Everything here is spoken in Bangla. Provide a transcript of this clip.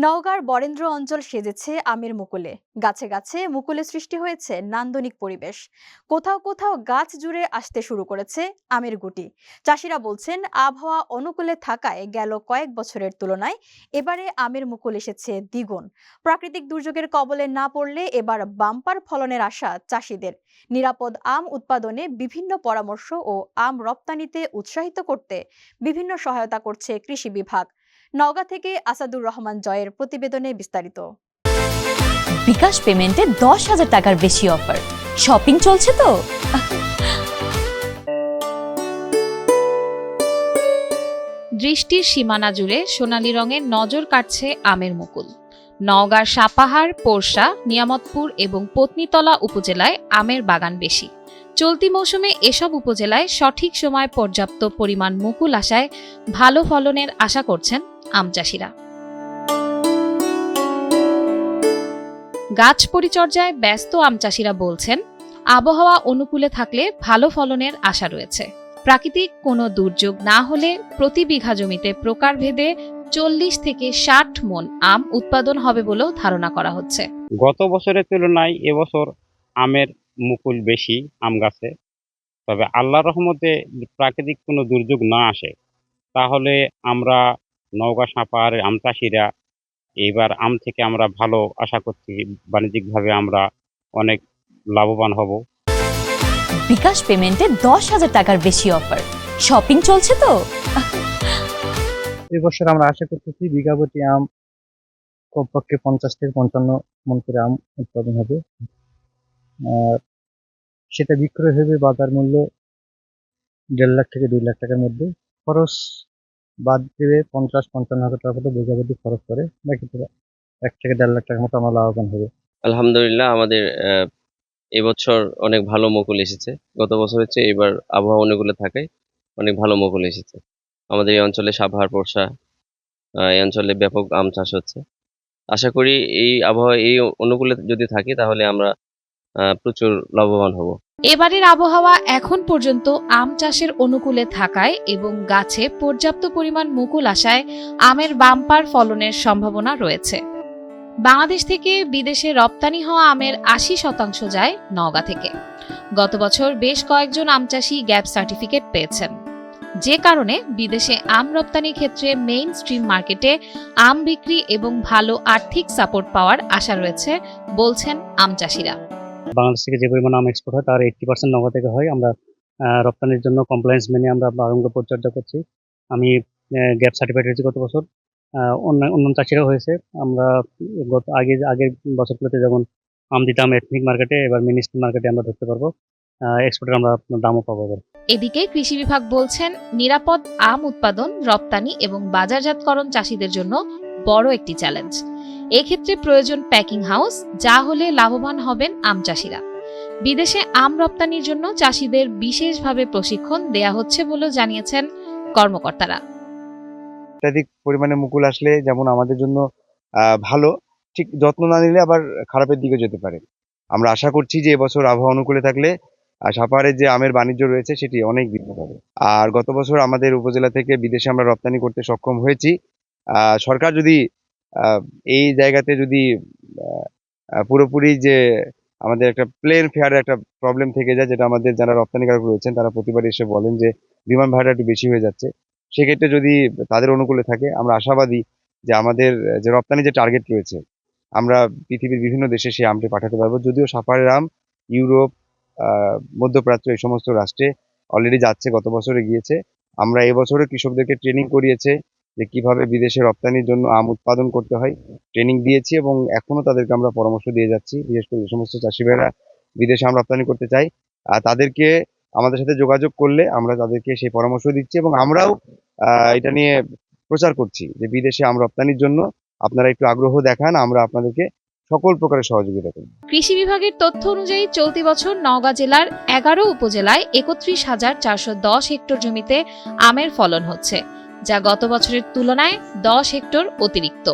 নওগাঁর বরেন্দ্র অঞ্চল সেজেছে আমের মুকুলে। গাছে গাছে মুকুলে সৃষ্টি হয়েছে নান্দনিক পরিবেশ। কোথাও কোথাও গাছ জুড়ে আসতে শুরু করেছে আমের গুটি। চাষিরা বলছেন, আবহাওয়া অনুকূলে থাকায় গেল কয়েক বছরের তুলনায় এবারে আমের মুকুল এসেছে দ্বিগুণ। প্রাকৃতিক দুর্যোগের কবলে না পড়লে এবার বাম্পার ফলনের আশা চাষিদের। নিরাপদ আম উৎপাদনে বিভিন্ন পরামর্শ ও আম রপ্তানিতে উৎসাহিত করতে বিভিন্ন সহায়তা করছে কৃষি বিভাগ। নওগাঁ থেকে আসাদুর রহমান জয়ের প্রতিবেদনে বিস্তারিত। বিকাশ পেমেন্টে 10,000 টাকার বেশি অফার। শপিং চলছে তো। দৃষ্টির সীমানা জুড়ে সোনালী রঙের নজর কাটছে আমের মুকুল। নওগাঁর সাপাহার, পোরশা, নিয়ামতপুর এবং পত্নীতলা উপজেলায় আমের বাগান বেশি। চলতি মৌসুমে এসব উপজেলায় সঠিক সময় পর্যাপ্ত পরিমাণ মুকুল আসায় ভালো ফলনের আশা করছেন আম চাষিরা। গাছ পরিচর্যায় ব্যস্ত আম চাষিরা বলছেন, আবহাওয়া অনুকূলে থাকলে ভালো ফলনের আশা রয়েছে। প্রাকৃতিক কোনো দুর্যোগ না হলে প্রতি বিঘা জমিতে প্রকারভেদে 40 থেকে 60 মণ আম উৎপাদন হবে বলেও ধারণা করা হচ্ছে। গত বছরের তুলনায় এবছর আমের মুকুল বেশি আম গাছে। তবে আল্লাহর রহমতে প্রাকৃতিক কোনো দুর্যোগ না আসে তাহলে আমরা নওগাঁ সাপাহারের আম চাষিরা এইবার আম থেকে আমরা ভালো আশা করছি। বাণিজ্যিকভাবে আমরা অনেক লাভবান হব। বিকাশ পেমেন্টে 10,000 টাকার বেশি অফার। শপিং চলছে তো। এবছর আমরা আশা করতেছি বিঘা প্রতি আম কমপক্ষে 50 থেকে 55 মণ করে আম উৎপাদন হবে। আর সেটা বিক্রয় হবে বাজার মূল্য 1.5 লাখ থেকে 2 লাখ টাকার মধ্যে। খরচ বাদ দিয়ে 50-55 হাজার টাকা মতো বিঘা প্রতি খরচ করে, বাকি 1 থেকে 1.5 লাখ টাকার মতো আমরা লাভবান হবে। আলহামদুলিল্লাহ, আমাদের এবছর অনেক ভালো মুকুল এসেছে। গত বছরের চেয়ে এবার আবহাওয়া অনুকূলে থাকায় অনেক ভালো মুকুল এসেছে। আমাদের এই অঞ্চলে সাভার, পোরশা এই অঞ্চলে ব্যাপক আম চাষ হচ্ছে। আশা করি এই আবহাওয়া এই অনুকূলে যদি থাকি তাহলে আমরা প্রচুর লাভবান হব। এবারের আবহাওয়া এখন পর্যন্ত আম চাষের অনুকূলে থাকায় এবং গাছে পর্যাপ্ত পরিমাণ মুকুল আসায় আমের বাম্পার ফলনের সম্ভাবনা রয়েছে। বাংলাদেশ থেকে বিদেশে রপ্তানি হওয়া আমের 80% যায় নওগাঁ থেকে। গত বছর বেশ কয়েকজন আম চাষি গ্যাপ সার্টিফিকেট পেয়েছেন, যে কারণে বিদেশে আম রপ্তানির ক্ষেত্রে মেইন স্ট্রিম মার্কেটে আম বিক্রি এবং ভালো আর্থিক সাপোর্ট পাওয়ার আশা রয়েছে বলছেন আম চাষিরা। বাংলাদেশ থেকে যে পরিমাণ আম এক্সপোর্ট হয় তার 80% নওগাঁ থেকে হয়। আমরা রপ্তানির জন্য কমপ্লায়েন্স মেনে আমরা বারংবার পরিচর্যা করছি। আমি গ্যাপ সার্টিফাইড হয়েছি গত বছর, অন্য চাষিরাও হয়েছে। আমরা আগের বছরগুলোতে যেমন আম দিতাম এথনিক মার্কেটে, এবার মিনি স্ট্রিম মার্কেটে আমরা ধরতে পারবো। এক্সপোর্টের আমরা দামও পাবো। এদিকে কৃষি বিভাগ বলছেন, নিরাপদ আম উৎপাদন, রপ্তানি এবং বাজারজাতকরণ চাষিদের জন্য বড় একটি চ্যালেঞ্জ। এক্ষেত্রে প্রয়োজন প্যাকিং হাউস, যা হলে লাভবান হবেন আম চাষিরা। বিদেশে আম রপ্তানির জন্য চাষিদের বিশেষভাবে প্রশিক্ষণ দেয়া হচ্ছে বলেও জানিয়েছেন কর্মকর্তারা। অত্যাধিক পরিমাণে মুকুল আসলে যেমন আমাদের জন্য ভালো, ঠিক যত্ন না নিলে আবার খারাপের দিকে যেতে পারে। আমরা আশা করছি যে এবছর আবহাওয়া অনুকূলে থাকলে সাপাহারের যে আমের বাণিজ্য রয়েছে সেটি অনেক বৃদ্ধি পাবে। আর গত বছর আমাদের উপজেলা থেকে বিদেশে আমরা রপ্তানি করতে সক্ষম হয়েছি। সরকার যদি এই জায়গাতে যদি পুরোপুরি যে আমাদের একটা প্লেন ফেয়ারের একটা প্রবলেম থেকে যায়, যেটা আমাদের যারা রপ্তানিকারক রয়েছেন তারা প্রতিবার এসে বলেন যে বিমান ভাড়াটা একটু বেশি হয়ে যাচ্ছে, সেক্ষেত্রে যদি তাদের অনুকূলে থাকে আমরা আশাবাদী যে আমাদের যে রপ্তানি যে টার্গেট রয়েছে আমরা পৃথিবীর বিভিন্ন দেশে সেই আমটি পাঠাতে পারবো। যদিও সাপাহারের আম ইউরোপ, মধ্যপ্রাচ্য এই সমস্ত রাষ্ট্রে অলরেডি যাচ্ছে, গত বছরে গিয়েছে। আমরা এবছরও কৃষকদেরকে ট্রেনিং করিয়েছে যে কিভাবে বিদেশে রপ্তানির জন্য আম উৎপাদন করতে হয়, ট্রেনিং দিয়েছি এবং এখনো তাদেরকে আমরা পরামর্শ দিয়ে যাচ্ছি। বিশেষ করে যে সমস্ত চাষি ভাইরা বিদেশে আম রপ্তানি করতে চাই তাদেরকে আমাদের সাথে যোগাযোগ করলে আমরা তাদেরকে সেই পরামর্শ দিচ্ছি এবং আমরাও এটা নিয়ে প্রচার করছি যে বিদেশে আম রপ্তানির জন্য আপনারা একটু আগ্রহ দেখান, আমরা আপনাদেরকে সকল প্রকারের সহযোগিতা করব। কৃষি বিভাগের তথ্য অনুযায়ী চলতি বছর নওগাঁ জেলার 11 উপজেলায় 31,410 হেক্টর জমিতে আমের ফলন হচ্ছে, যা গত বছরের তুলনায় 10 হেক্টর অতিরিক্ত।